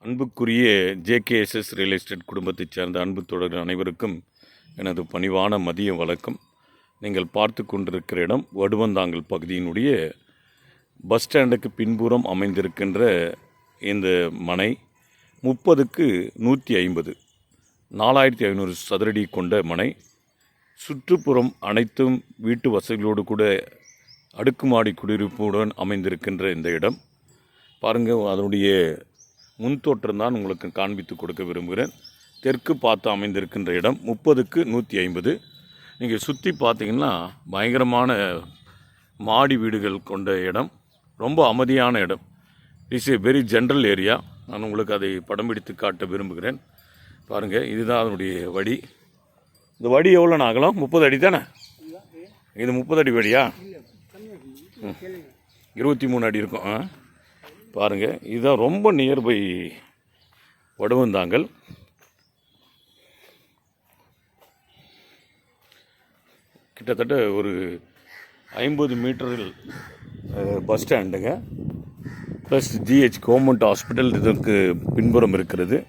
அன்புக்குரிய ஜேகேஎஸ்எஸ் real estate குடும்பத்தைச் சேர்ந்த அன்பு தொடர்கள் அனைவருக்கும் எனது பணிவான மதிய வணக்கம். நீங்கள் பார்த்து கொண்டிருக்கிற இடம் வடுவந்தாங்கல் பகுதியினுடைய பஸ் ஸ்டாண்டுக்கு பின்புறம் அமைந்திருக்கின்ற இந்த மனை 30க்கு 150 4500 சதுரடி கொண்ட மனை. சுற்றுப்புறம் அனைத்தும் வீட்டு வசதிகளோடு கூட அடுக்குமாடி குடியிருப்புடன் அமைந்திருக்கின்ற இந்த இடம் பாருங்கள். அதனுடைய முன்தோற்றம் தான் உங்களுக்கு காண்பித்து கொடுக்க விரும்புகிறேன். தெற்கு பார்த்து அமைந்திருக்கின்ற இடம் 30க்கு 150. நீங்கள் சுற்றி பார்த்தீங்கன்னா பயங்கரமான மாடி வீடுகள் கொண்ட இடம், ரொம்ப அமைதியான இடம். It's A very general area. நான் உங்களுக்கு அதை படம் பிடித்து காட்ட விரும்புகிறேன். பாருங்கள், இதுதான் அதனுடைய வழி. இந்த வழி எவ்வளோ ஆகலாம்? 30 அடி தானே? இது 30 அடி வழியா? 23 அடி இருக்கும். பாருங்கள், இதுதான் ரொம்ப நியர்பை வடுவந்தாங்கல். கிட்டத்தட்ட ஒரு 50 மீட்டரில் பஸ் ஸ்டாண்டுங்க, ப்ளஸ் ஜிஹெச் கவர்மெண்ட் ஹாஸ்பிட்டல் இதற்கு பின்புறம் இருக்கிறது.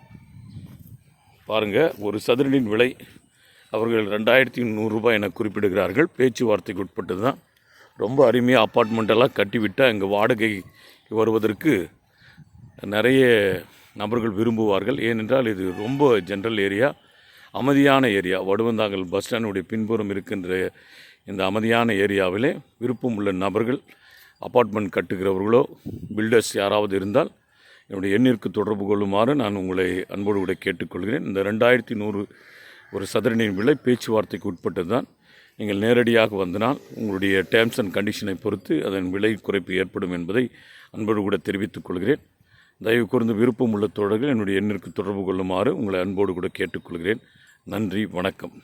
பாருங்கள், ஒரு சதுரடியின் விலை அவர்கள் 2100 ரூபாய் என குறிப்பிடுகிறார்கள். பேச்சுவார்த்தைக்கு உட்பட்டது தான். ரொம்ப அருமையாக அப்பார்ட்மெண்ட்டெல்லாம் கட்டிவிட்டால் இங்கே வாடகை வருவதற்கு நிறைய நபர்கள் விரும்புவார்கள். ஏனென்றால் இது ரொம்ப ஜென்ரல் ஏரியா, அமைதியான ஏரியா. வடுவந்தாங்கல் பஸ் ஸ்டாண்டுடைய பின்புறம் இருக்கின்ற இந்த அமைதியான ஏரியாவிலே விருப்பம் உள்ள நபர்கள், அப்பார்ட்மெண்ட் கட்டுகிறவர்களோ பில்டர்ஸ் யாராவது இருந்தால் என்னுடைய எண்ணிற்கு தொடர்பு கொள்ளுமாறு நான் உங்களை அன்போடு கூட கேட்டுக்கொள்கிறேன். இந்த 2100 ஒரு சதுரடியின் விலை பேச்சுவார்த்தைக்கு உட்பட்டது தான். நீங்கள் நேரடியாக வந்தனால் உங்களுடைய டேர்ம்ஸ் அண்ட் கண்டிஷனை பொறுத்து அதன் விலை குறைப்பு ஏற்படும் என்பதை அன்போடு கூட தெரிவித்துக் கொள்கிறேன். தயவு கூர்ந்து விருப்பம் உள்ள தோழர்கள் என்னுடைய எண்ணிற்கு தொடர்பு கொள்ளுமாறு உங்களை அன்போடு கூட கேட்டுக்கொள்கிறேன். நன்றி, வணக்கம்.